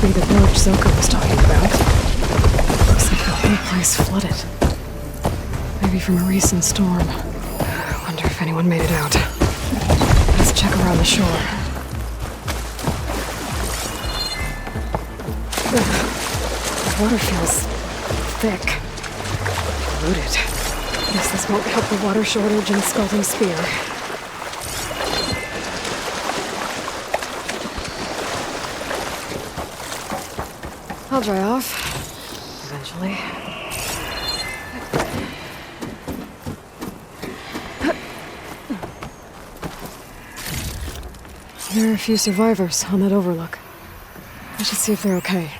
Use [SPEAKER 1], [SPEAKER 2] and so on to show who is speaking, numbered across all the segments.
[SPEAKER 1] be the village Zoko was talking about. Looks like the whole place flooded. Maybe from a recent storm. I wonder if anyone made it out. Let's check around the shore. The water feels thick. Polluted. Guess this won't help the water shortage in Scalding Spear. I'll dry off. Eventually. There are a few survivors on that overlook. I should see if they're okay.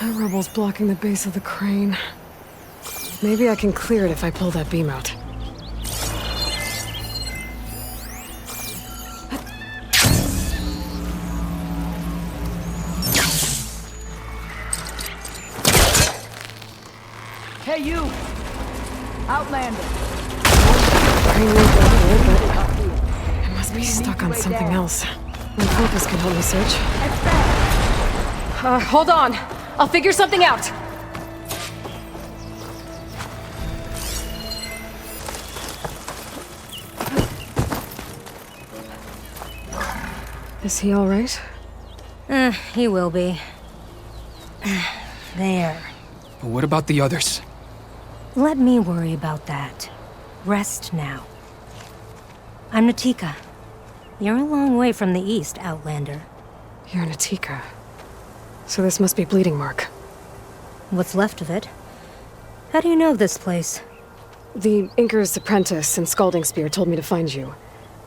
[SPEAKER 1] That rubble's blocking the base of the crane. Maybe I can clear it if I pull that beam out.
[SPEAKER 2] Hey, you! Outlander!
[SPEAKER 1] Crane won't go here, but it must be stuck on something else. My focus can help me search. Hold on! I'll figure something out! Is he all right?
[SPEAKER 3] He will be. There.
[SPEAKER 4] But what about the others?
[SPEAKER 3] Let me worry about that. Rest now. I'm Natika. You're a long way from the east, Outlander.
[SPEAKER 1] You're Natika. So this must be Bleeding Mark.
[SPEAKER 3] What's left of it? How do you know this place?
[SPEAKER 1] The Inker's apprentice in Scalding Spear told me to find you.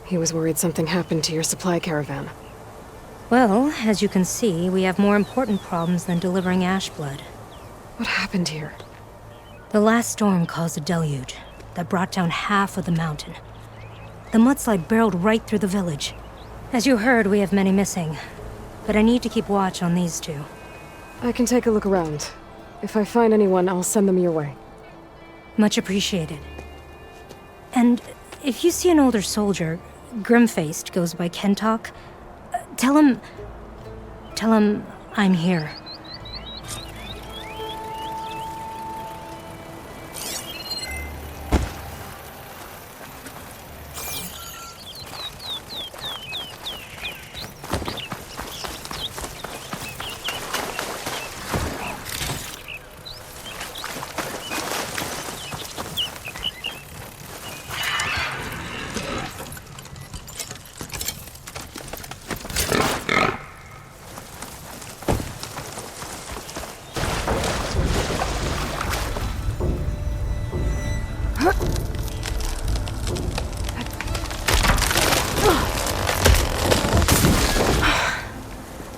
[SPEAKER 1] He was worried something happened to your supply caravan.
[SPEAKER 3] Well, as you can see, we have more important problems than delivering Ashblood.
[SPEAKER 1] What happened here?
[SPEAKER 3] The last storm caused a deluge that brought down half of the mountain. The mudslide barreled right through the village. As you heard, we have many missing. But I need to keep watch on these two.
[SPEAKER 1] I can take a look around. If I find anyone, I'll send them your way.
[SPEAKER 3] Much appreciated. And if you see an older soldier, grim-faced, goes by Kentok, tell him I'm here.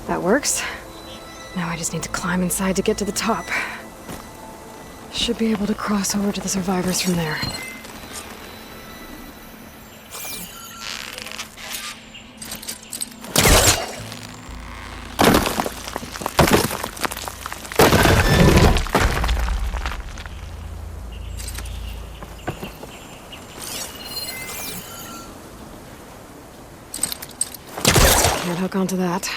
[SPEAKER 1] That works. Now I just need to climb inside to get to the top. Should be able to cross over to the survivors from there. Can't hook onto that.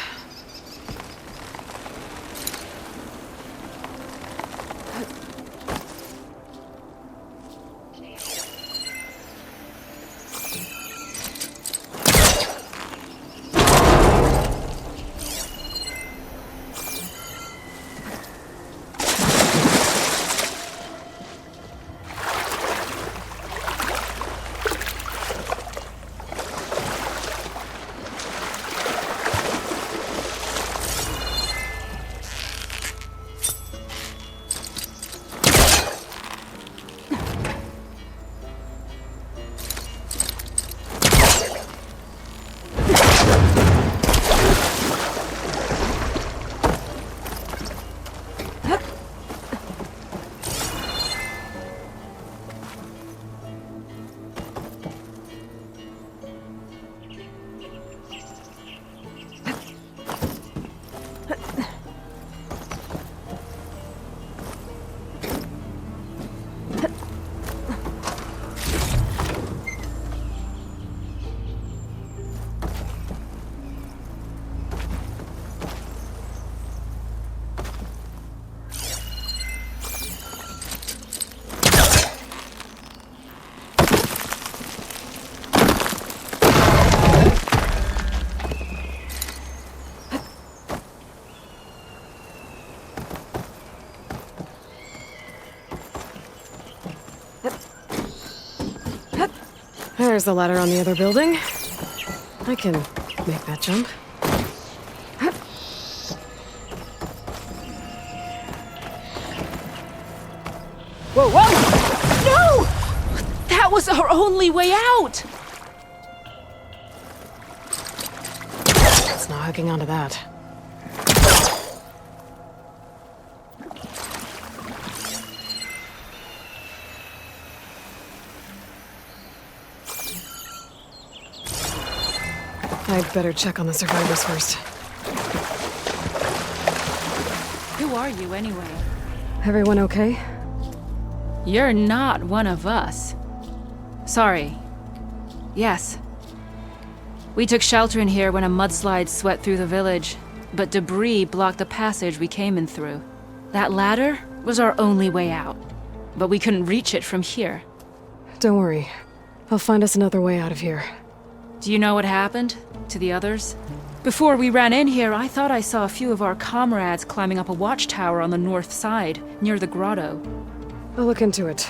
[SPEAKER 1] There's the ladder on the other building. I can make that jump.
[SPEAKER 2] Whoa, whoa! No! That was our only way out!
[SPEAKER 1] It's not hooking onto that. I'd better check on the survivors first.
[SPEAKER 5] Who are you, anyway?
[SPEAKER 1] Everyone okay?
[SPEAKER 5] You're not one of us. Sorry. Yes. We took shelter in here when a mudslide swept through the village, but debris blocked the passage we came in through. That ladder was our only way out, but we couldn't reach it from here.
[SPEAKER 1] Don't worry. I'll find us another way out of here.
[SPEAKER 5] Do you know what happened to the others? Before we ran in here, I thought I saw a few of our comrades climbing up a watchtower on the north side, near the grotto.
[SPEAKER 1] I'll look into it.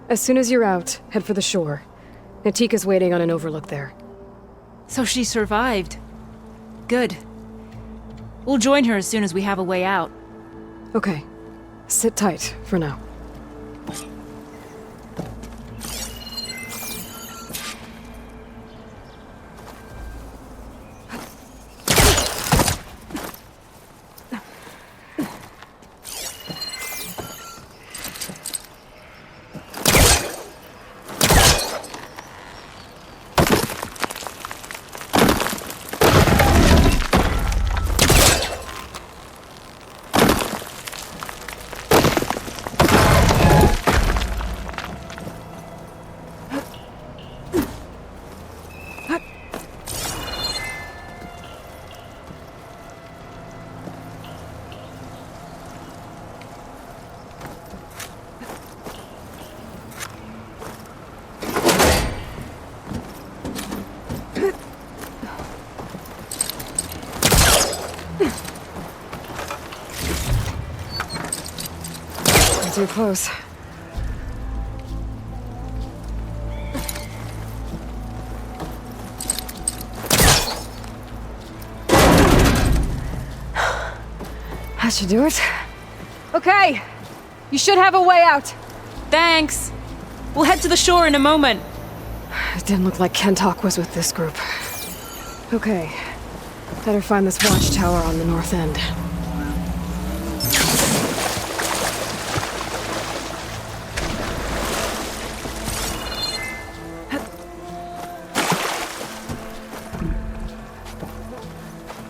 [SPEAKER 1] As soon as you're out, head for the shore. Natika's waiting on an overlook there.
[SPEAKER 5] So she survived. Good. We'll join her as soon as we have a way out.
[SPEAKER 1] Okay. Sit tight for now. Too close. That should do it. Okay! You should have a way out.
[SPEAKER 5] Thanks! We'll head to the shore in a moment.
[SPEAKER 1] It didn't look like Kentok was with this group. Okay. Better find this watchtower on the north end.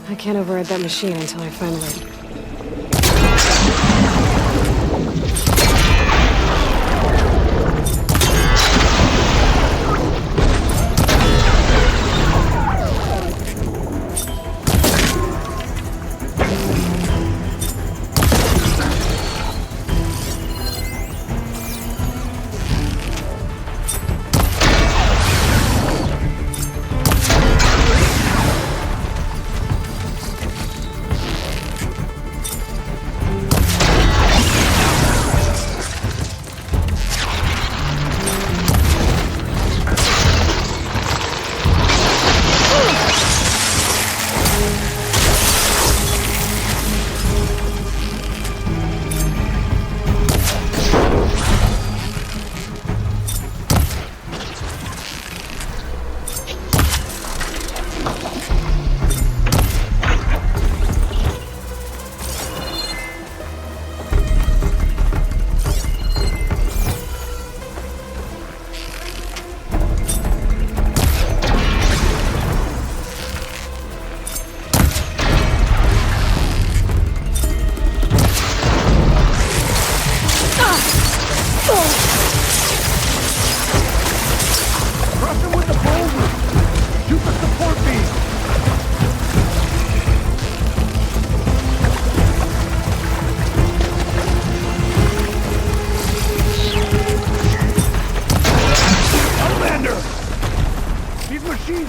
[SPEAKER 1] I can't override that machine until I finally...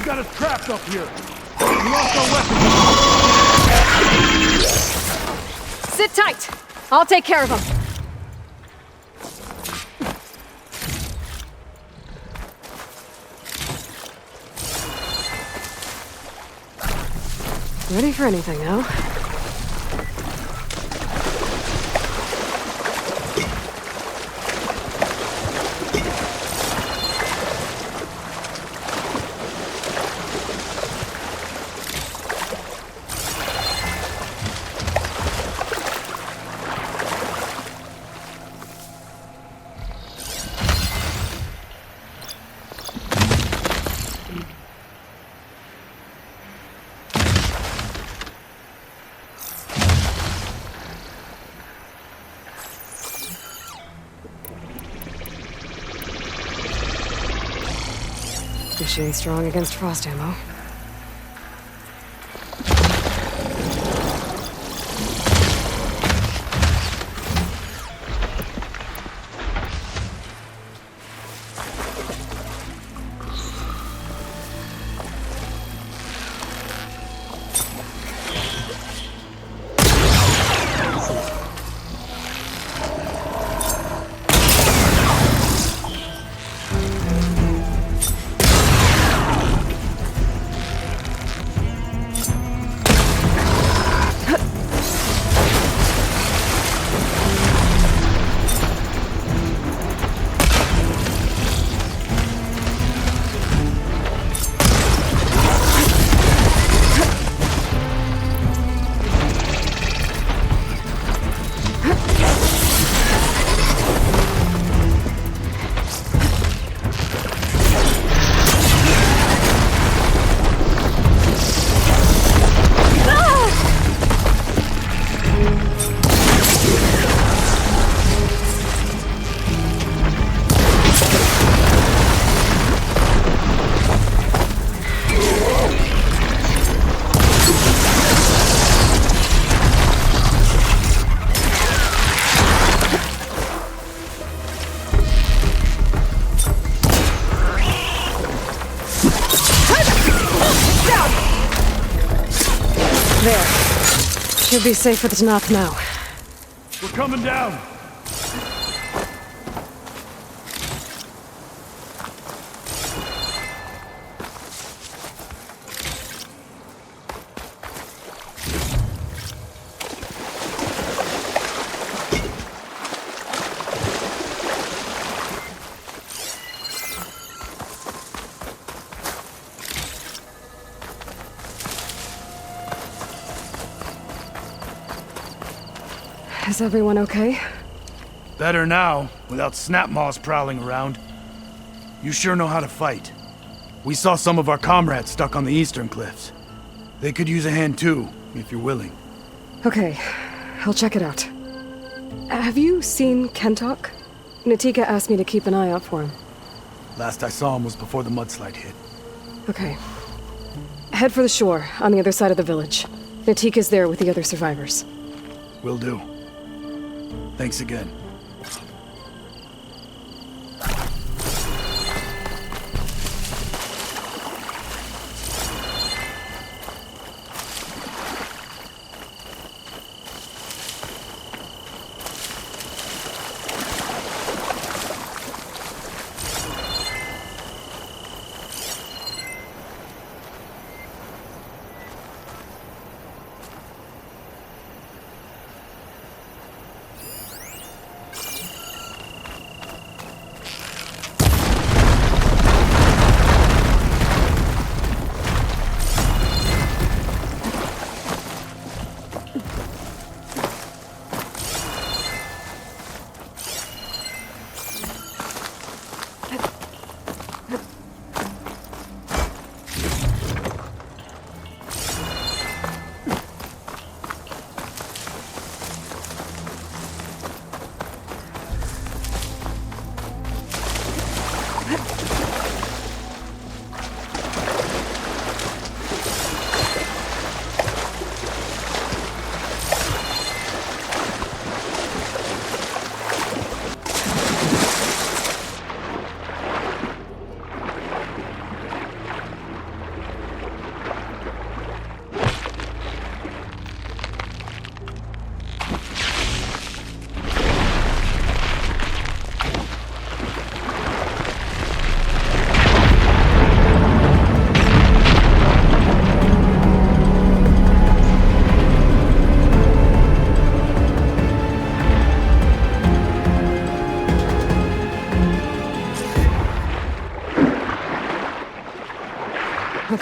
[SPEAKER 6] got us trapped up here. We lost our weapons.
[SPEAKER 1] Sit tight. I'll take care of them. Ready for anything now. Machine strong against frost ammo. There. Should be safe for the knock now.
[SPEAKER 6] We're coming down.
[SPEAKER 1] Is everyone okay?
[SPEAKER 6] Better now, without snapmaws prowling around. You sure know how to fight. We saw some of our comrades stuck on the eastern cliffs. They could use a hand too, if you're willing.
[SPEAKER 1] Okay, I'll check it out. Have you seen Kentok? Natika asked me to keep an eye out for him.
[SPEAKER 6] Last I saw him was before the mudslide hit.
[SPEAKER 1] Okay. Head for the shore, on the other side of the village. Natika's there with the other survivors.
[SPEAKER 6] Will do. Thanks again.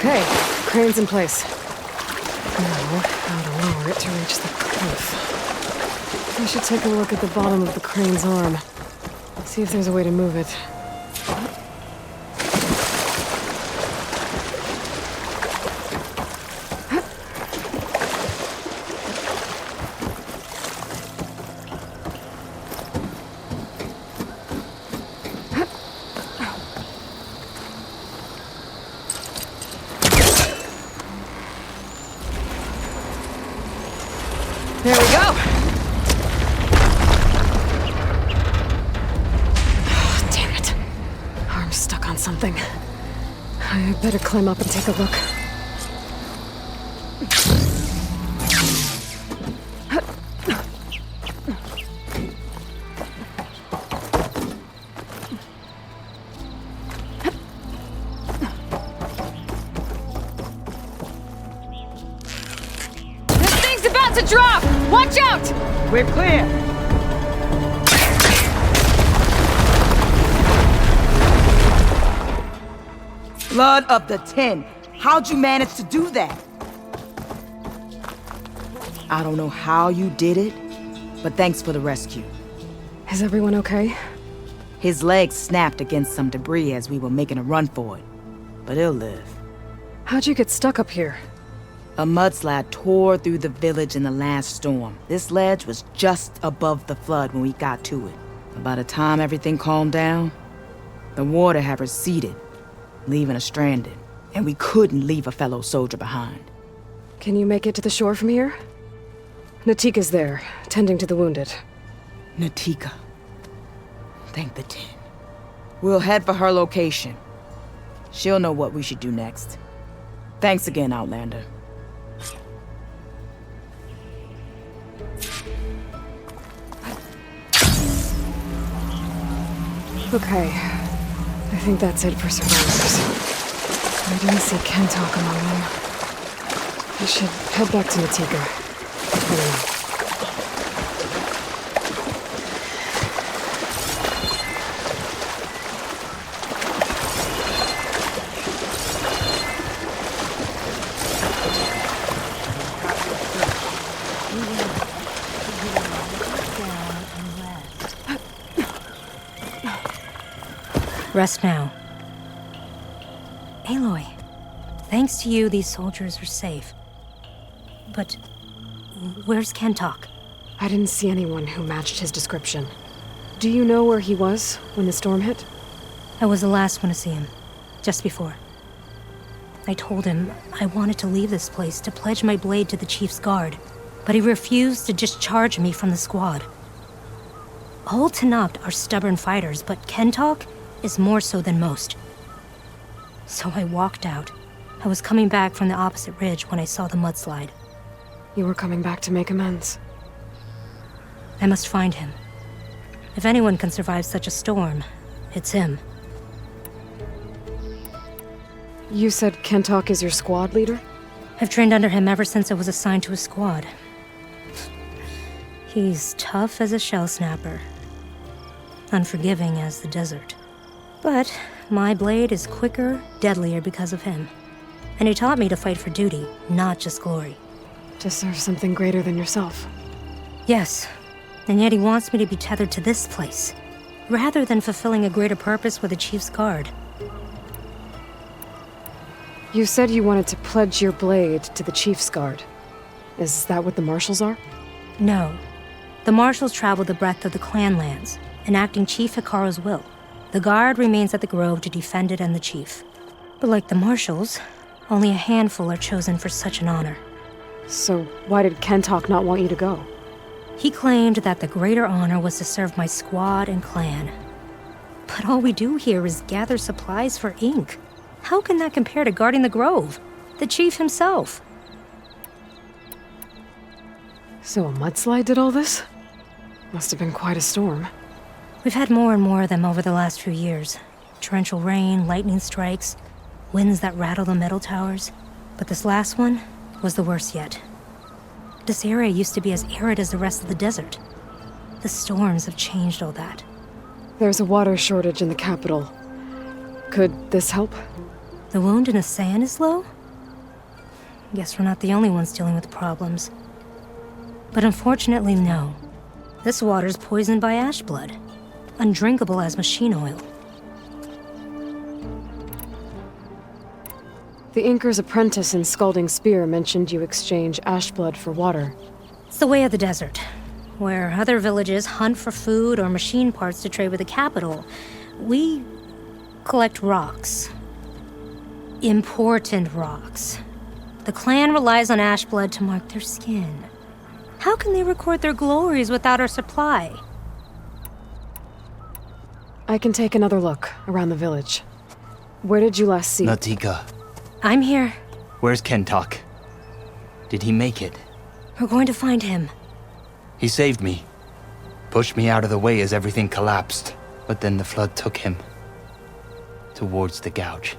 [SPEAKER 1] Okay, crane's in place. Now, how to lower it to reach the cliff. I should take a look at the bottom of the crane's arm. See if there's a way to move it. There we go! Oh, damn it. Arm's stuck on something. I better climb up and take a look.
[SPEAKER 2] This thing's about to drop! Watch out!
[SPEAKER 7] We're clear. Blood of the 10. How'd you manage to do that? I don't know how you did it, but thanks for the rescue.
[SPEAKER 1] Is everyone okay?
[SPEAKER 7] His legs snapped against some debris as we were making a run for it, but he'll live.
[SPEAKER 1] How'd you get stuck up here?
[SPEAKER 7] A mudslide tore through the village in the last storm. This ledge was just above the flood when we got to it. By the time everything calmed down, the water had receded, leaving us stranded, and we couldn't leave a fellow soldier behind.
[SPEAKER 1] Can you make it to the shore from here? Natika's there, tending to the wounded.
[SPEAKER 7] Natika. Thank the 10. We'll head for her location. She'll know what we should do next. Thanks again, Outlander.
[SPEAKER 1] Okay. I think that's it for survivors. I didn't see Kentalk among them. I should head back to Natika. I don't know.
[SPEAKER 3] Rest now. Aloy, thanks to you, these soldiers are safe. But where's Kentalk?
[SPEAKER 1] I didn't see anyone who matched his description. Do you know where he was when the storm hit?
[SPEAKER 3] I was the last one to see him, just before. I told him I wanted to leave this place to pledge my blade to the Chief's guard, but he refused to discharge me from the squad. All Tanapt are stubborn fighters, but Kentalk is more so than most. So I walked out. I was coming back from the opposite ridge when I saw the mudslide.
[SPEAKER 1] You were coming back to make amends.
[SPEAKER 3] I must find him. If anyone can survive such a storm, it's him.
[SPEAKER 1] You said Kentalk is your squad leader?
[SPEAKER 3] I've trained under him ever since I was assigned to a squad. He's tough as a shell snapper, unforgiving as the desert. But my blade is quicker, deadlier because of him. And he taught me to fight for duty, not just glory.
[SPEAKER 1] To serve something greater than yourself.
[SPEAKER 3] Yes, and yet he wants me to be tethered to this place, rather than fulfilling a greater purpose with the Chief's guard.
[SPEAKER 1] You said you wanted to pledge your blade to the Chief's guard. Is that what the Marshals are?
[SPEAKER 3] No. The Marshals travel the breadth of the clan lands, enacting Chief Hikaru's will. The guard remains at the grove to defend it and the chief. But like the Marshals, only a handful are chosen for such an honor.
[SPEAKER 1] So why did Kentalk not want you to go?
[SPEAKER 3] He claimed that the greater honor was to serve my squad and clan. But all we do here is gather supplies for ink. How can that compare to guarding the grove? The chief himself.
[SPEAKER 1] So a mudslide did all this? Must have been quite a storm.
[SPEAKER 3] We've had more and more of them over the last few years. Torrential rain, lightning strikes, winds that rattle the metal towers. But this last one was the worst yet. This area used to be as arid as the rest of the desert. The storms have changed all that.
[SPEAKER 1] There's a water shortage in the capital. Could this help?
[SPEAKER 3] The wound in his sand is low? Guess we're not the only ones dealing with problems. But unfortunately, no. This water's poisoned by ash blood. Undrinkable as machine oil.
[SPEAKER 1] The Inker's apprentice in Scalding Spear mentioned you exchange ash blood for water.
[SPEAKER 3] It's the way of the desert, where other villages hunt for food or machine parts to trade with the capital. We collect rocks. Important rocks. The clan relies on ash blood to mark their skin. How can they record their glories without our supply?
[SPEAKER 1] I can take another look around the village. Where did you last see?
[SPEAKER 8] Natika,
[SPEAKER 3] I'm here.
[SPEAKER 8] where's Kentok? Did he make it?
[SPEAKER 3] We're going to find him.
[SPEAKER 8] He saved me. Pushed me out of the way as everything collapsed. But then the flood took him. Towards the gouge.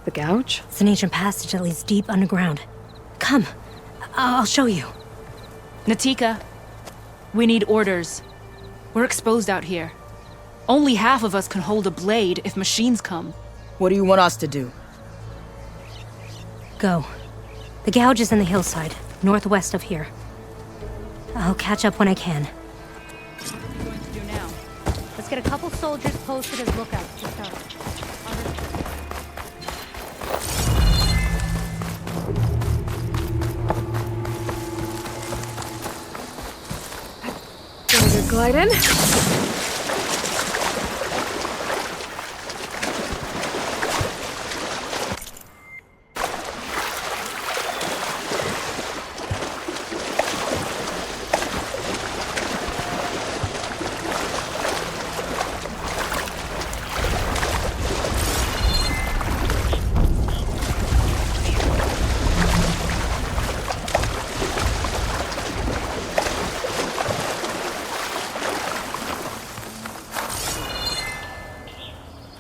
[SPEAKER 1] The gouge?
[SPEAKER 3] It's an ancient passage that leads deep underground. Come, I'll show you.
[SPEAKER 5] Natika, we need orders. We're exposed out here. Only half of us can hold a blade if machines come.
[SPEAKER 7] What do you want us to do?
[SPEAKER 3] Go. The gouge is in the hillside, northwest of here. I'll catch up when I can.
[SPEAKER 5] What are we going to do now?
[SPEAKER 3] Let's get a couple soldiers posted as lookouts to start.
[SPEAKER 1] Ready to glide in?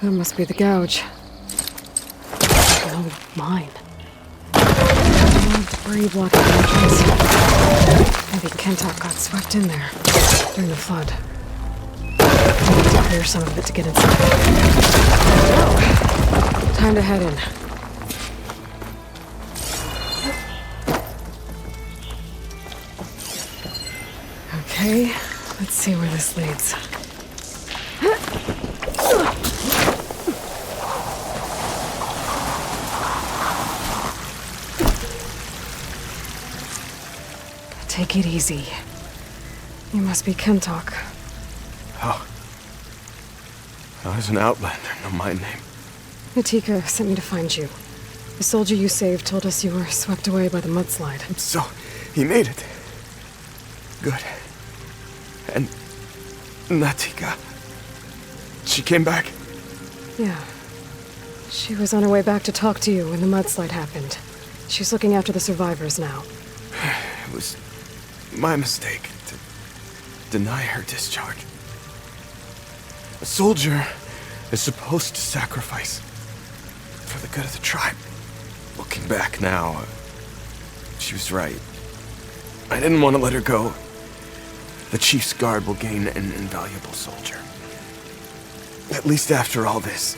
[SPEAKER 1] That must be the gouge. Oh, mine. Debris blocking the entrance. Maybe Kentok got swept in there during the flood. I need to clear some of it to get inside. Oh, time to head in. Okay, let's see where this leads. Take it easy. You must be Kentok.
[SPEAKER 6] Oh. I was an outlander, no my name.
[SPEAKER 1] Natika sent me to find you. The soldier you saved told us you were swept away by the mudslide.
[SPEAKER 6] So, he made it. Good. And Natika, she came back?
[SPEAKER 1] Yeah. She was on her way back to talk to you when the mudslide happened. She's looking after the survivors now.
[SPEAKER 6] It was my mistake to deny her discharge. A soldier is supposed to sacrifice for the good of the tribe. Looking back now, she was right. I didn't want to let her go. The chief's guard will gain an invaluable soldier. At least after all this,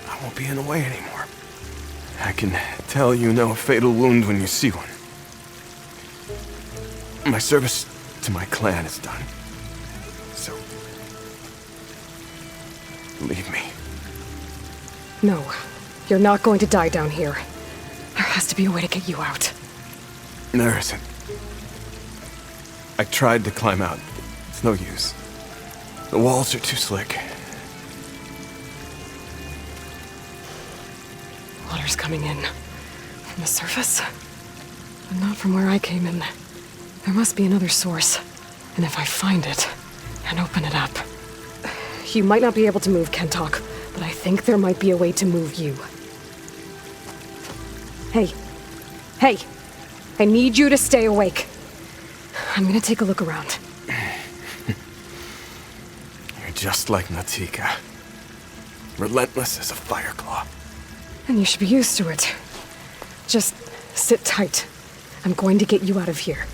[SPEAKER 6] I won't be in the way anymore. I can tell you know a fatal wound when you see one. My service to my clan is done. So, leave me.
[SPEAKER 1] No, you're not going to die down here. There has to be a way to get you out.
[SPEAKER 6] There isn't. I tried to climb out. It's no use. The walls are too slick.
[SPEAKER 1] Water's coming in. From the surface? But not from where I came in. There must be another source. And if I find it, and open it up... You might not be able to move, Kentok, but I think there might be a way to move you. Hey. Hey! I need you to stay awake. I'm gonna take a look around.
[SPEAKER 6] You're just like Natika. Relentless as a fireclaw.
[SPEAKER 1] And you should be used to it. Just sit tight. I'm going to get you out of here.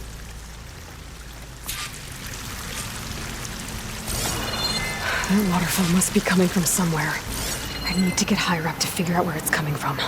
[SPEAKER 1] That waterfall must be coming from somewhere. I I need to get higher up to figure out where it's coming from.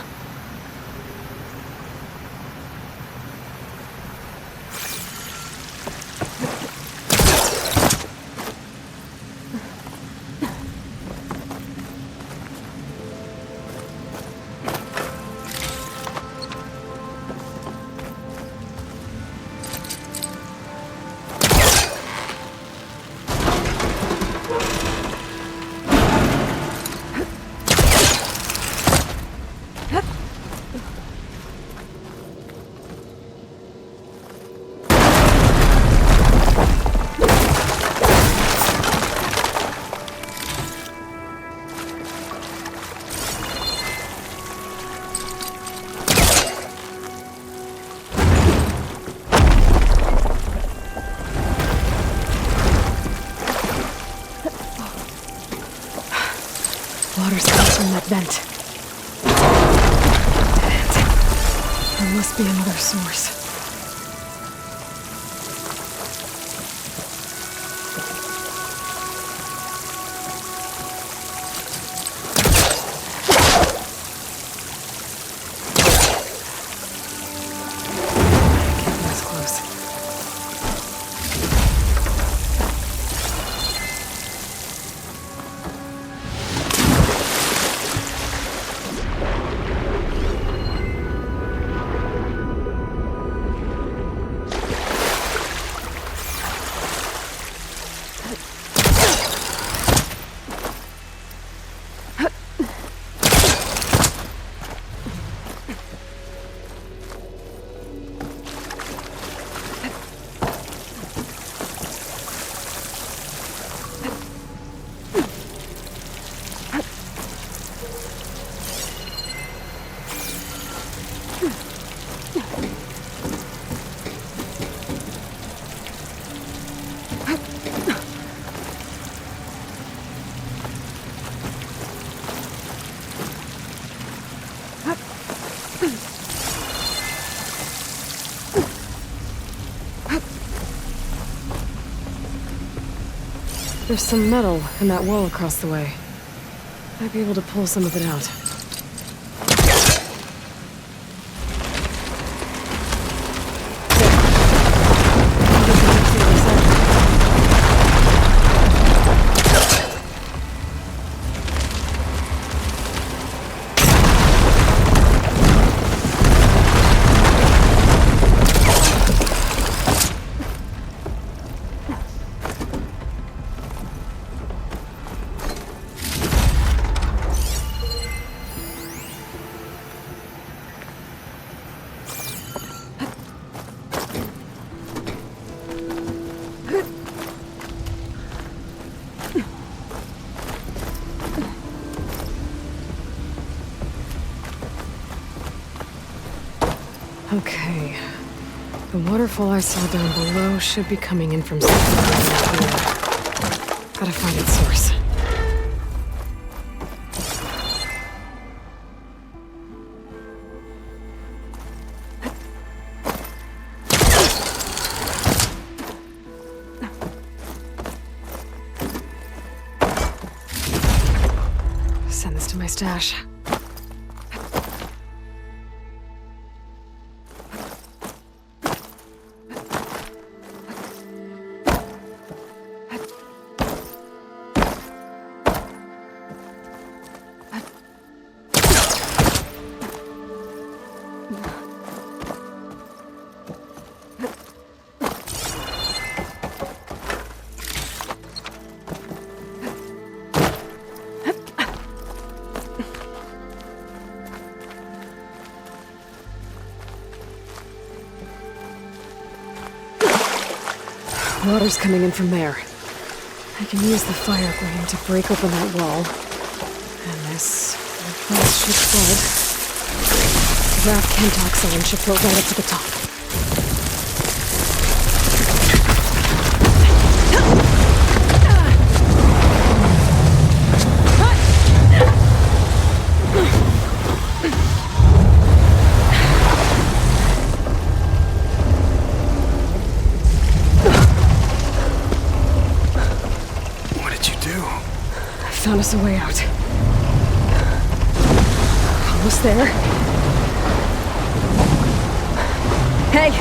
[SPEAKER 1] Water's coming from that vent. There must be another source. Getting this close. There's some metal in that wall across the way. Might be able to pull some of it out. Okay. The waterfall I saw down below should be coming in from somewhere around here. Gotta find its source. Send this to my stash. Water's coming in from there. I can use the fire grain to break open that wall. And this should flood. The raft Kentoxine should float right up to the top.
[SPEAKER 4] What did you do?
[SPEAKER 1] Found us a way out. Almost there. Hey!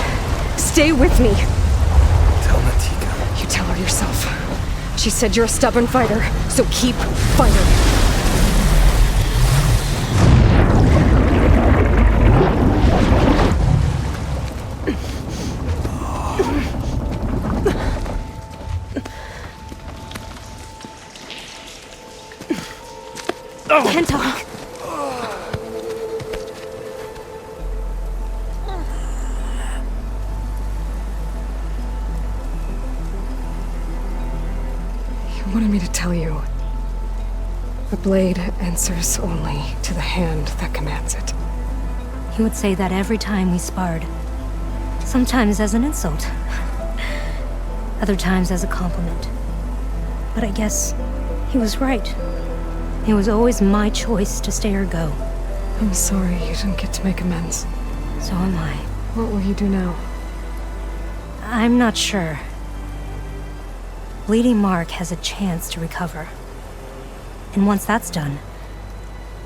[SPEAKER 1] Stay with me!
[SPEAKER 4] Tell Natika.
[SPEAKER 1] You tell her yourself. She said you're a stubborn fighter, so keep fighting. Can't talk. You wanted me to tell you. The blade answers only to the hand that commands it.
[SPEAKER 3] He would say that every time we sparred. Sometimes as an insult. Other times as a compliment. But I guess he was right. It was always my choice to stay or go.
[SPEAKER 1] I'm sorry you didn't get to make amends.
[SPEAKER 3] So am I.
[SPEAKER 1] What will you do now?
[SPEAKER 3] I'm not sure. Bleeding Mark has a chance to recover. And once that's done,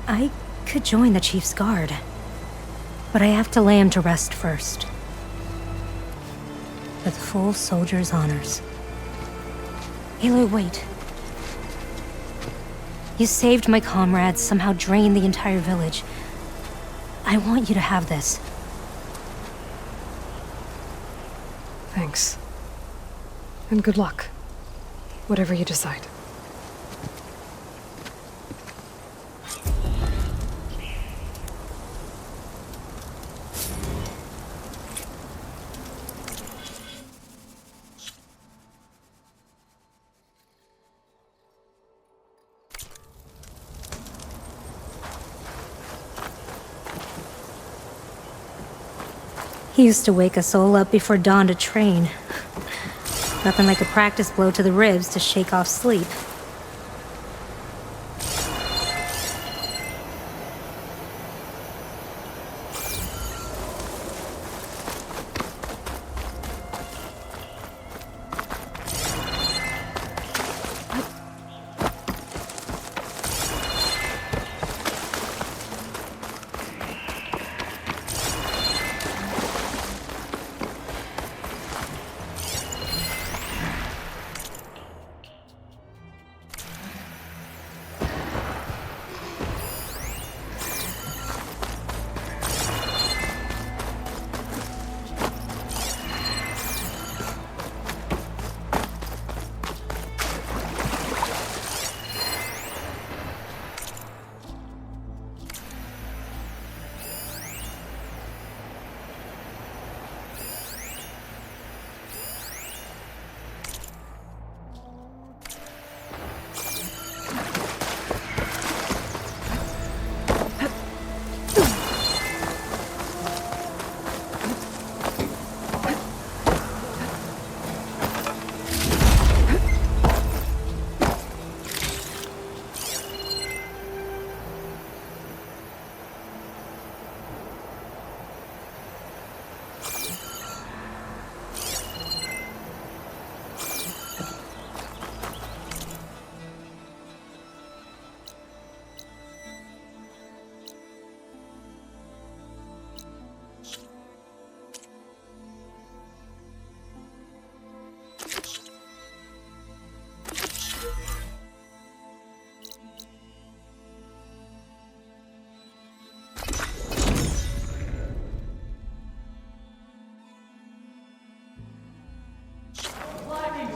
[SPEAKER 3] I could join the Chief's Guard. But I have to lay him to rest first. With full soldier's honors. Aloy, wait. You saved my comrades, somehow drained the entire village. I want you to have this.
[SPEAKER 1] Thanks. And good luck. Whatever you decide.
[SPEAKER 3] He used to wake us all up before dawn to train. Nothing like a practice blow to the ribs to shake off sleep.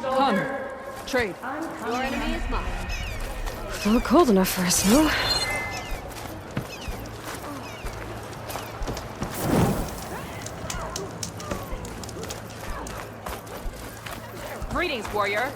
[SPEAKER 1] Come. Trade.
[SPEAKER 2] Your enemy is mine.
[SPEAKER 1] Not cold enough for us, no?
[SPEAKER 2] Greetings, warrior.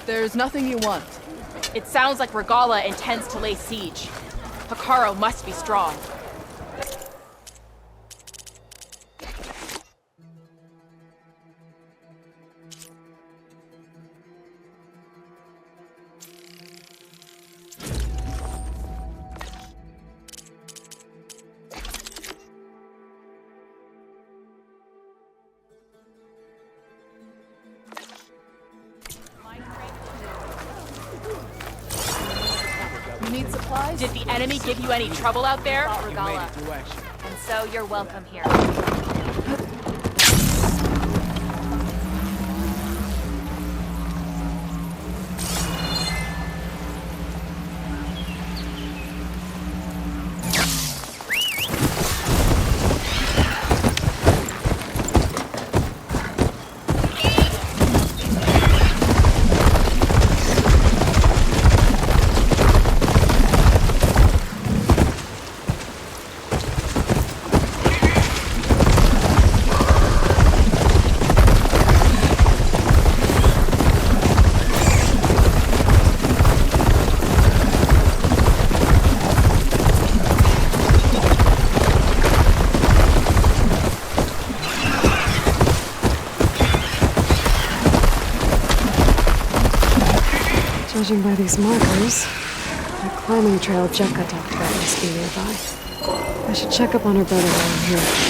[SPEAKER 2] There's nothing you want.
[SPEAKER 9] It sounds like Regala intends to lay siege. Hekaro must be strong.
[SPEAKER 2] You need supplies?
[SPEAKER 9] Did the enemy give you any trouble out there?
[SPEAKER 10] Regala. And so you're welcome here.
[SPEAKER 1] Judging by these markers, the climbing trail Jekka talked about must be nearby. I should check up on her brother while I'm here.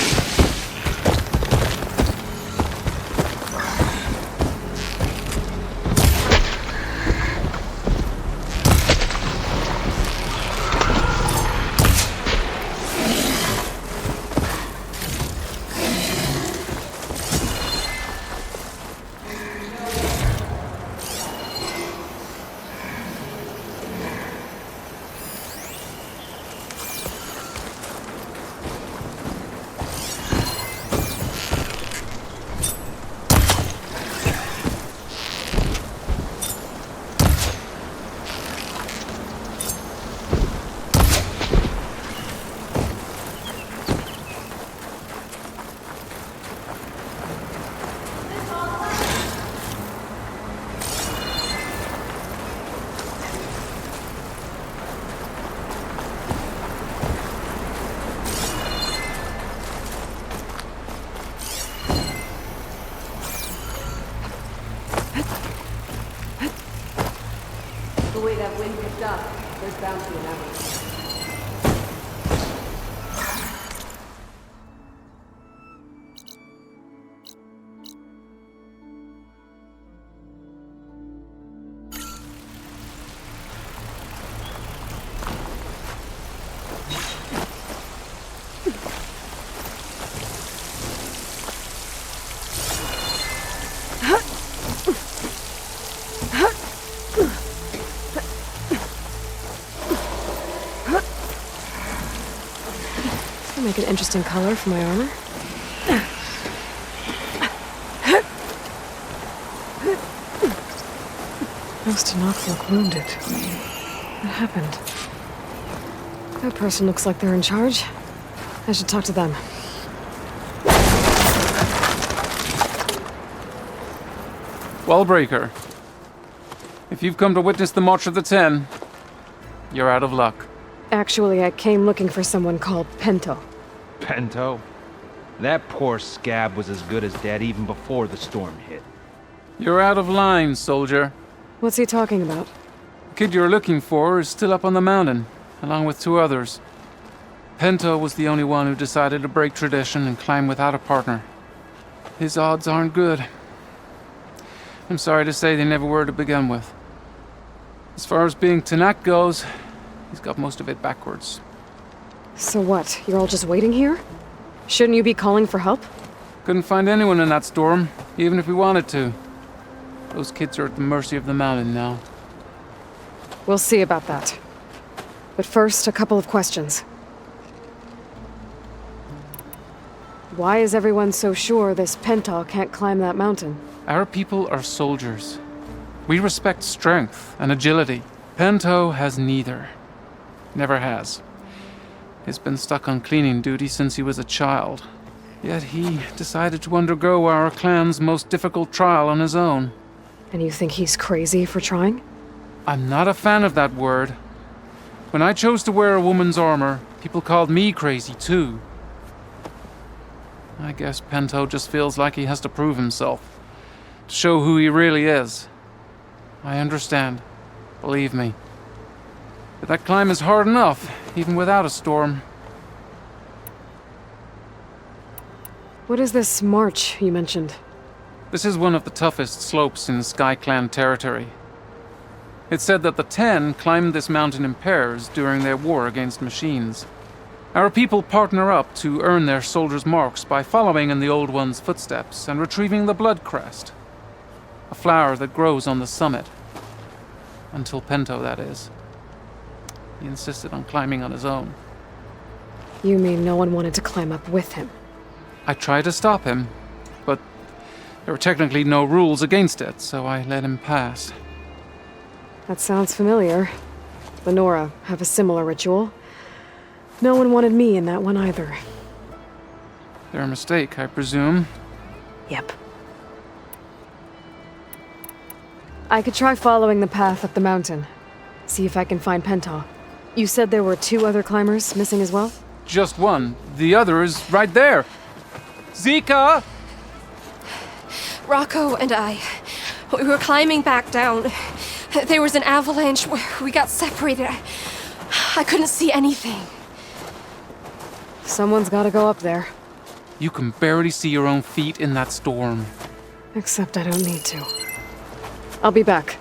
[SPEAKER 11] The way that wind picked up, there's bound to be an avalanche.
[SPEAKER 1] Make an interesting color for my armor. Most to not look wounded. What happened? That person looks like they're in charge. I should talk to them.
[SPEAKER 12] Wallbreaker. If you've come to witness the March of the Ten, you're out of luck.
[SPEAKER 1] Actually, I came looking for someone called Pento.
[SPEAKER 13] Pento? That poor scab was as good as dead even before the storm hit.
[SPEAKER 12] You're out of line, soldier.
[SPEAKER 1] What's he talking about?
[SPEAKER 12] The kid you're looking for is still up on the mountain, along with 2 others. Pento was the only one who decided to break tradition and climb without a partner. His odds aren't good. I'm sorry to say they never were to begin with. As far as being Tanak goes, he's got most of it backwards.
[SPEAKER 1] So what? You're all just waiting here? Shouldn't you be calling for help?
[SPEAKER 12] Couldn't find anyone in that storm, even if we wanted to. Those kids are at the mercy of the mountain now.
[SPEAKER 1] We'll see about that. But first, a couple of questions. Why is everyone so sure this Pento can't climb that mountain?
[SPEAKER 12] Our people are soldiers. We respect strength and agility. Pento has neither. Never has. He's been stuck on cleaning duty since he was a child. Yet he decided to undergo our clan's most difficult trial on his own.
[SPEAKER 1] And you think he's crazy for trying?
[SPEAKER 12] I'm not a fan of that word. When I chose to wear a woman's armor, people called me crazy too. I guess Pento just feels like he has to prove himself, to show who he really is. I understand, believe me. But that climb is hard enough, even without a storm.
[SPEAKER 1] What is this march you mentioned?
[SPEAKER 12] This is one of the toughest slopes in Sky Clan territory. It's said that the Ten climbed this mountain in pairs during their war against machines. Our people partner up to earn their soldiers' marks by following in the Old One's footsteps and retrieving the Blood Crest, a flower that grows on the summit. Until Pento, that is. He insisted on climbing on his own.
[SPEAKER 1] You mean no one wanted to climb up with him?
[SPEAKER 12] I tried to stop him, but there were technically no rules against it, so I let him pass.
[SPEAKER 1] That sounds familiar. The Nora have a similar ritual. No one wanted me in that one either.
[SPEAKER 12] Their mistake, I presume.
[SPEAKER 1] Yep. I could try following the path up the mountain. See if I can find Penta. You said there were 2 other climbers missing as well?
[SPEAKER 12] Just one. The other is right there. Zika!
[SPEAKER 14] Rocco and I, we were climbing back down. There was an avalanche where we got separated. I couldn't see anything.
[SPEAKER 1] Someone's gotta go up there.
[SPEAKER 12] You can barely see your own feet in that storm.
[SPEAKER 1] Except I don't need to. I'll be back.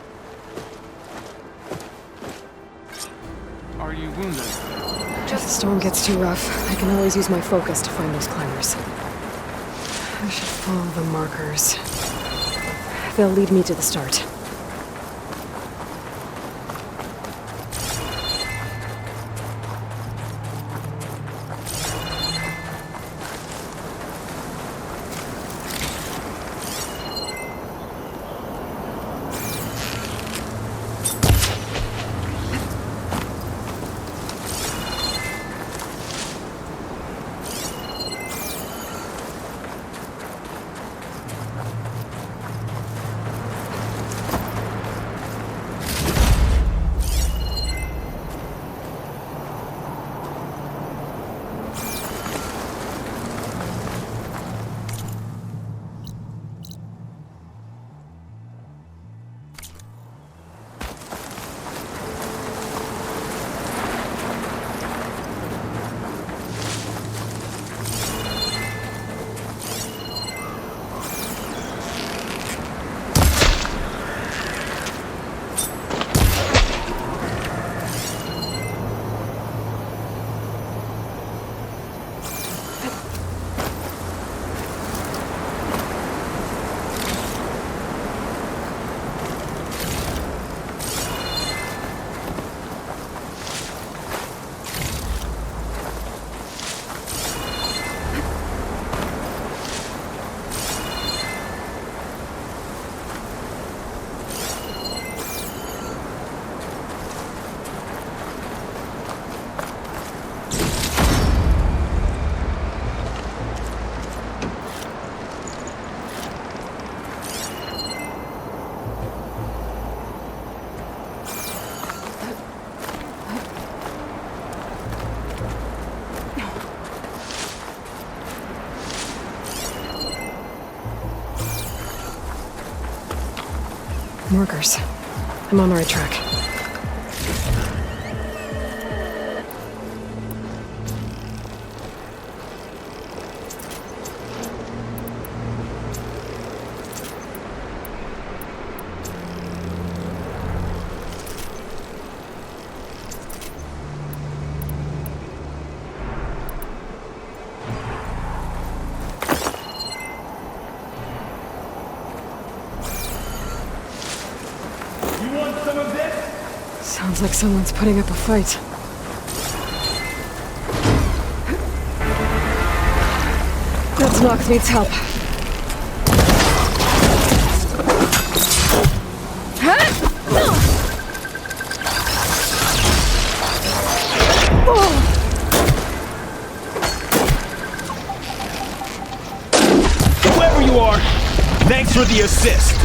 [SPEAKER 12] Are you wounded?
[SPEAKER 1] If the storm gets too rough, I can always use my focus to find those climbers. I should follow the markers. They'll lead me to the start. Markers. I'm on the right track. Sounds like someone's putting up a fight. That's Nox needs help.
[SPEAKER 15] Whoever you are, thanks for the assist.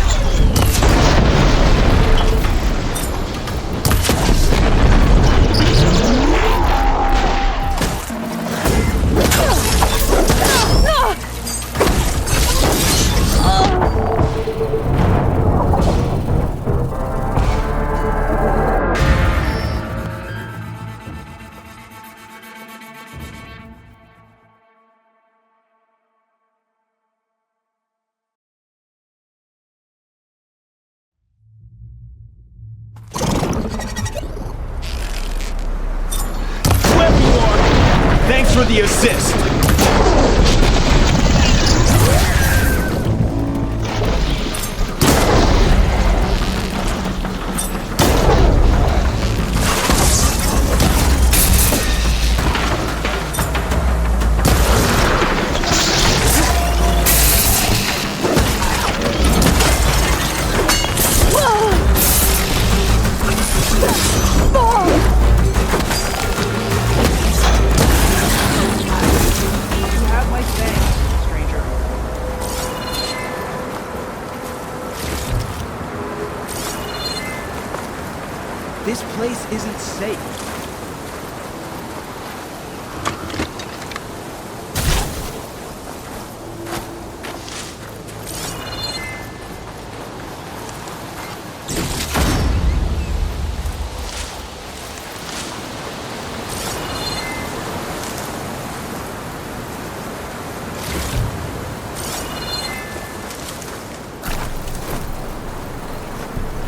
[SPEAKER 15] Thanks for the assist. This place isn't safe.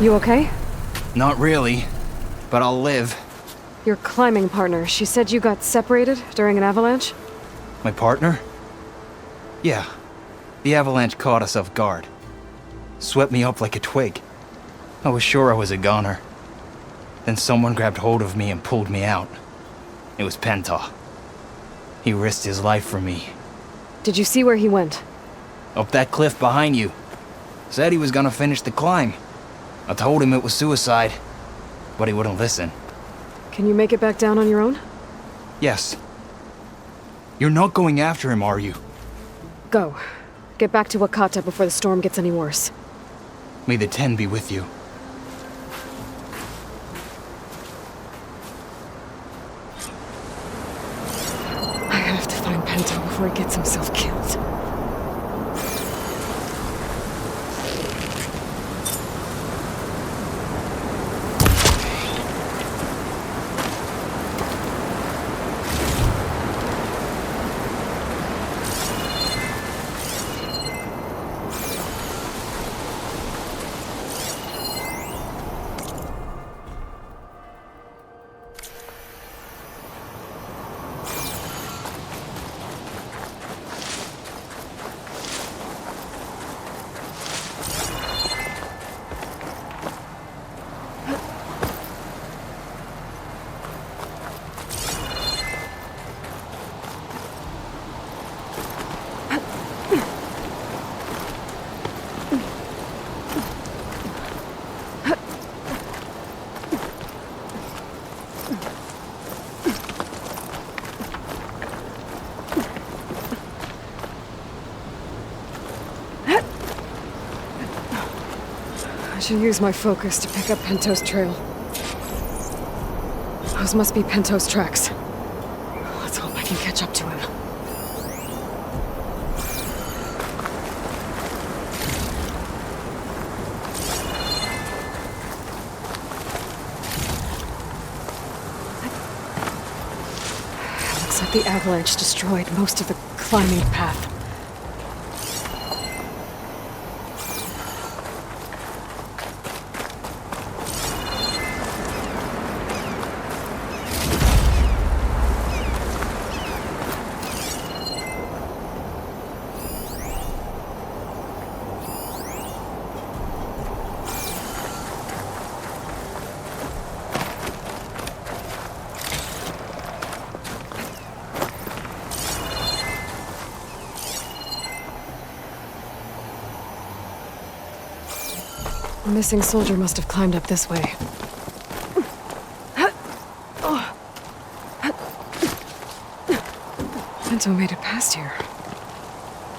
[SPEAKER 1] You okay?
[SPEAKER 8] Not really, but I'll live.
[SPEAKER 1] Your climbing partner, she said you got separated during an avalanche?
[SPEAKER 8] My partner? Yeah. The avalanche caught us off guard. Swept me up like a twig. I was sure I was a goner. Then someone grabbed hold of me and pulled me out. It was Penta. He risked his life for me.
[SPEAKER 1] Did you see where he went?
[SPEAKER 8] Up that cliff behind you. Said he was gonna finish the climb. I told him it was suicide, but he wouldn't listen.
[SPEAKER 1] Can you make it back down on your own?
[SPEAKER 8] Yes. You're not going after him, are you?
[SPEAKER 1] Go. Get back to Wakata before the storm gets any worse.
[SPEAKER 8] May the Ten be with you.
[SPEAKER 1] I have to find Pento before he gets himself killed. I should use my focus to pick up Pento's trail. Those must be Pento's tracks. Let's hope I can catch up to him. Looks like the avalanche destroyed most of the climbing path. The missing soldier must have climbed up this way. Pento made it past here.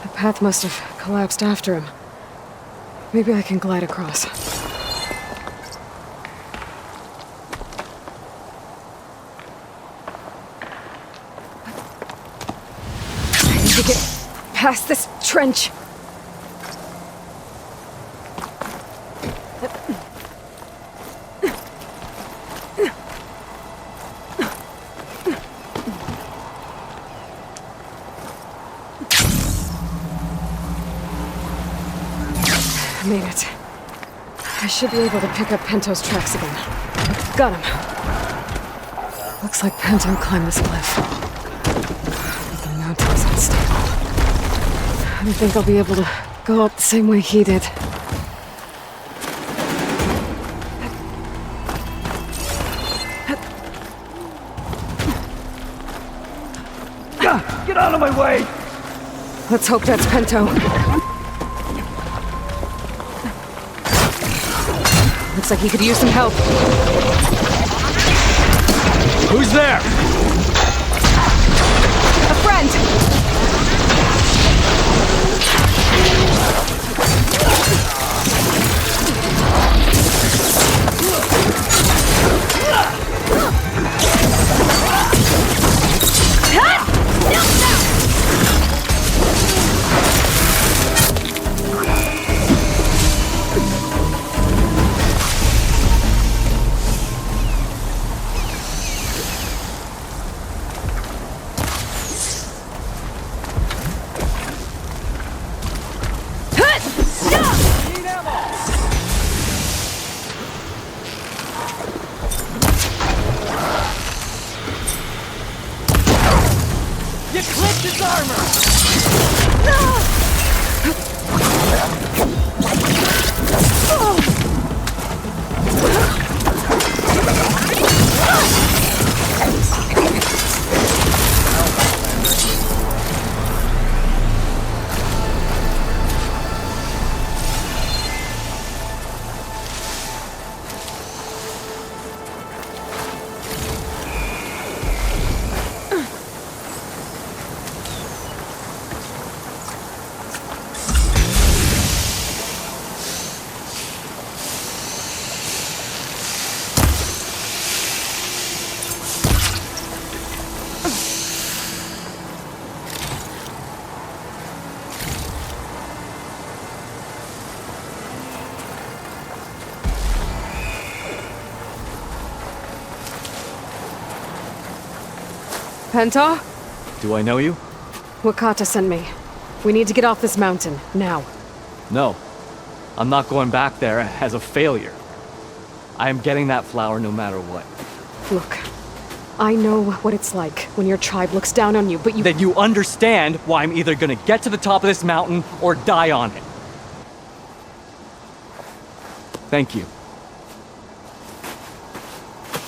[SPEAKER 1] The path must have collapsed after him. Maybe I can glide across. I need to get past this trench. Made it. I should be able to pick up Pento's tracks again. Got him. Looks like Pento climbed this cliff. The mountain's unstable. I don't think I'll be able to go up the same way he did.
[SPEAKER 15] Get out of my way!
[SPEAKER 1] Let's hope that's Pento. Looks like he could use some help.
[SPEAKER 15] Who's there?
[SPEAKER 1] A friend!
[SPEAKER 15] You clipped his armor!
[SPEAKER 1] Penta?
[SPEAKER 16] Do I know you?
[SPEAKER 1] Wakata sent me. We need to get off this mountain, now.
[SPEAKER 16] No. I'm not going back there as a failure. I am getting that flower no matter what.
[SPEAKER 1] Look, I know what it's like when your tribe looks down on you, but you—
[SPEAKER 16] Then you understand why I'm either gonna get to the top of this mountain or die on it. Thank you.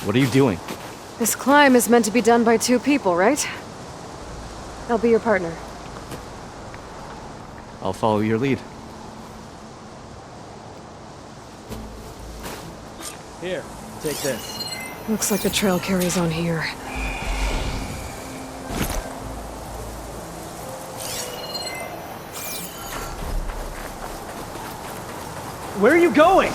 [SPEAKER 16] What are you doing?
[SPEAKER 1] This climb is meant to be done by two people, right? I'll be your partner.
[SPEAKER 16] I'll follow your lead. Here, take this.
[SPEAKER 1] Looks like the trail carries on here.
[SPEAKER 16] Where are you going?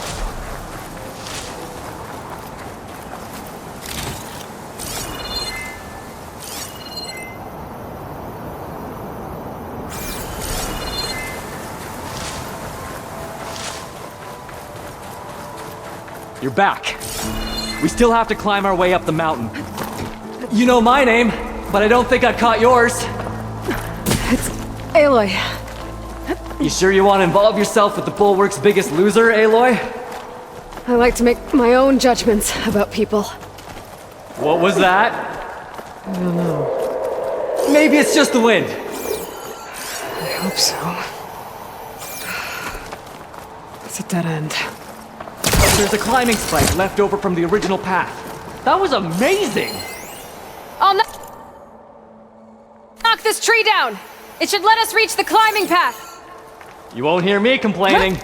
[SPEAKER 16] You're back. We still have to climb our way up the mountain. You know my name, but I don't think I caught yours.
[SPEAKER 1] It's Aloy.
[SPEAKER 16] You sure you want to involve yourself with the Bulwark's biggest loser, Aloy?
[SPEAKER 1] I like to make my own judgments about people.
[SPEAKER 16] What was that?
[SPEAKER 1] I don't know.
[SPEAKER 16] Maybe it's just the wind.
[SPEAKER 1] I hope so. It's a dead end.
[SPEAKER 16] There's a climbing spike left over from the original path. That was amazing!
[SPEAKER 14] I'll knock this tree down! It should let us reach the climbing path!
[SPEAKER 16] You won't hear me complaining.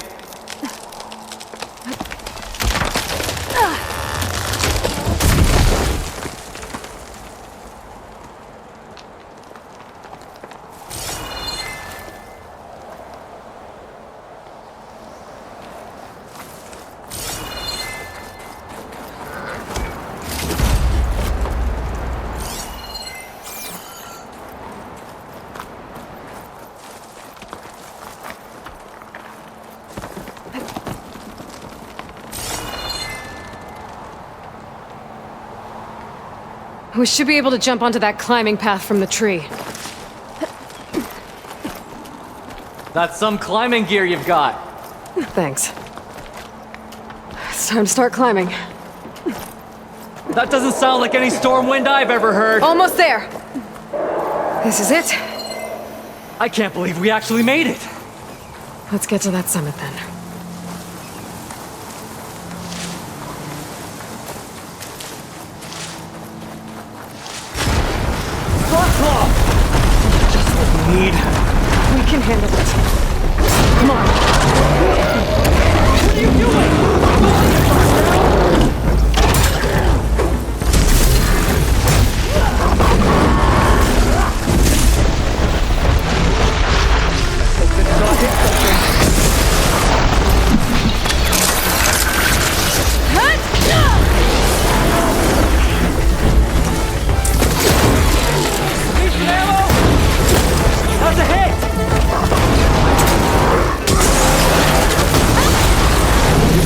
[SPEAKER 1] We should be able to jump onto that climbing path from the tree.
[SPEAKER 16] That's some climbing gear you've got.
[SPEAKER 1] Thanks. It's time to start climbing.
[SPEAKER 16] That doesn't sound like any storm wind I've ever heard.
[SPEAKER 1] Almost there! This is it.
[SPEAKER 16] I can't believe we actually made it!
[SPEAKER 1] Let's get to that summit then.
[SPEAKER 16] Just what we need.
[SPEAKER 1] We can handle it. Come on.
[SPEAKER 16] What are you doing? How's the hit? You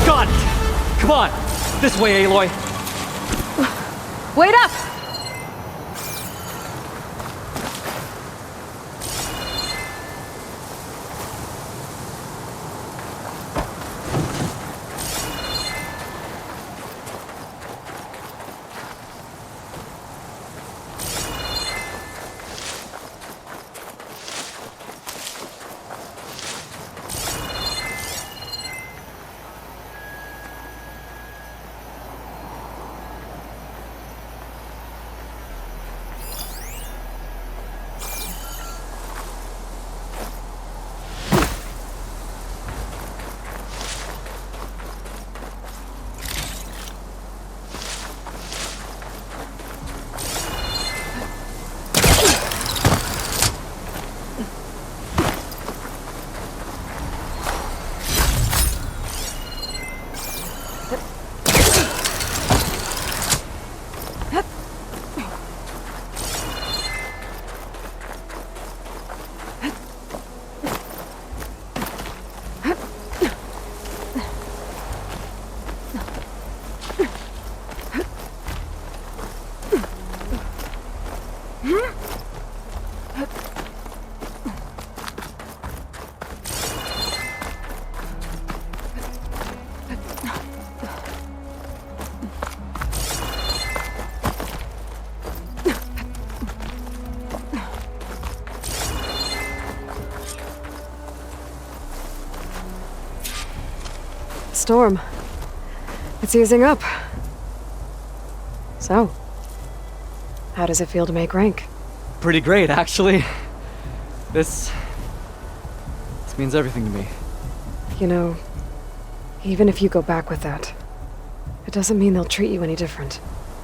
[SPEAKER 16] got it! This way, Aloy.
[SPEAKER 1] Wait up! Storm. It's easing up. So, how does it feel to make rank?
[SPEAKER 16] Pretty great, actually. This means everything to me.
[SPEAKER 1] You know, even if you go back with that, it doesn't mean they'll treat you any different.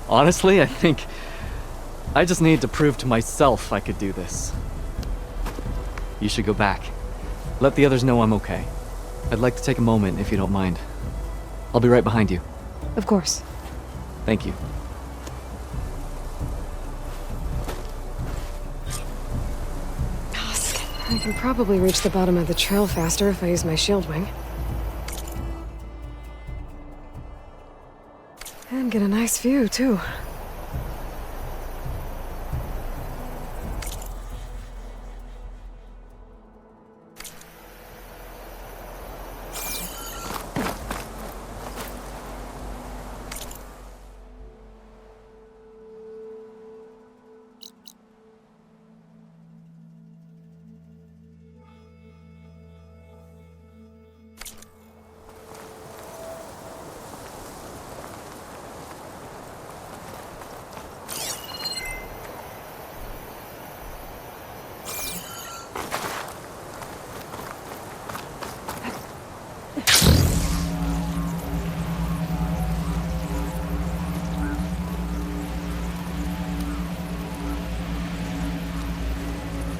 [SPEAKER 16] Honestly, I think I just need to prove to myself I could do this. You should go back. Let the others know I'm okay. I'd like to take a moment, if you don't mind. I'll be right behind you.
[SPEAKER 1] Of course.
[SPEAKER 16] Thank you.
[SPEAKER 1] I can probably reach the bottom of the trail faster if I use my shield wing. And get a nice view, too.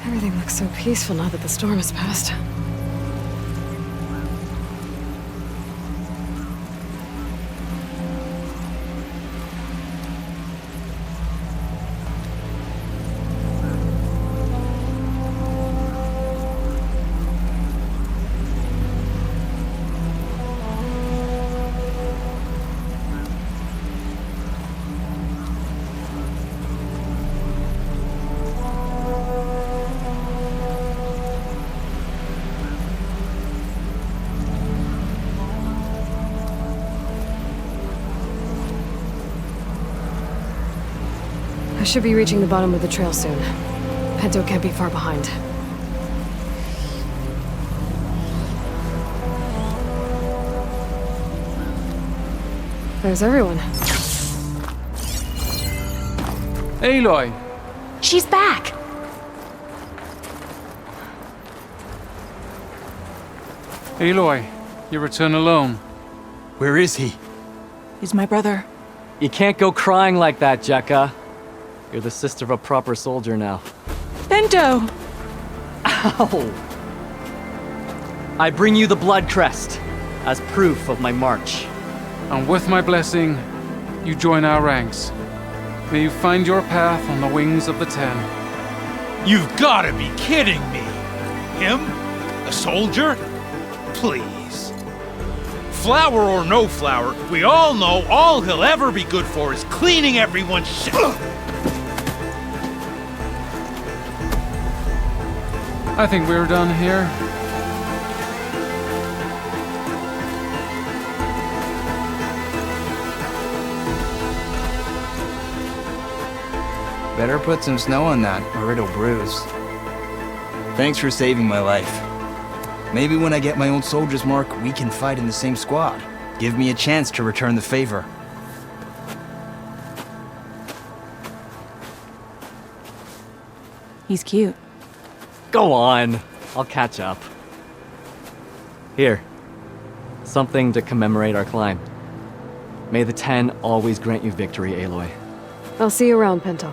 [SPEAKER 1] Everything looks so peaceful now that the storm has passed. I should be reaching the bottom of the trail soon. Pinto can't be far behind. There's everyone.
[SPEAKER 12] Aloy!
[SPEAKER 9] She's back!
[SPEAKER 12] Aloy, you return alone.
[SPEAKER 8] Where is he?
[SPEAKER 2] He's my brother.
[SPEAKER 16] You can't go crying like that, Jekka. You're the sister of a proper soldier now.
[SPEAKER 2] Bento!
[SPEAKER 16] Ow! I bring you the blood crest as proof of my march.
[SPEAKER 12] And with my blessing, you join our ranks. May you find your path on the wings of the Ten.
[SPEAKER 13] You've gotta be kidding me! Him? A soldier? Please. Flower or no flower, we all know all he'll ever be good for is cleaning everyone's shit.
[SPEAKER 12] I think we're done here.
[SPEAKER 8] Better put some snow on that, or it'll bruise. Thanks for saving my life. Maybe when I get my old soldier's mark, we can fight in the same squad. Give me a chance to return the favor.
[SPEAKER 2] He's cute.
[SPEAKER 16] Go on. I'll catch up. Here. Something to commemorate our climb. May the Ten always grant you victory, Aloy.
[SPEAKER 1] I'll see you around, Pinto.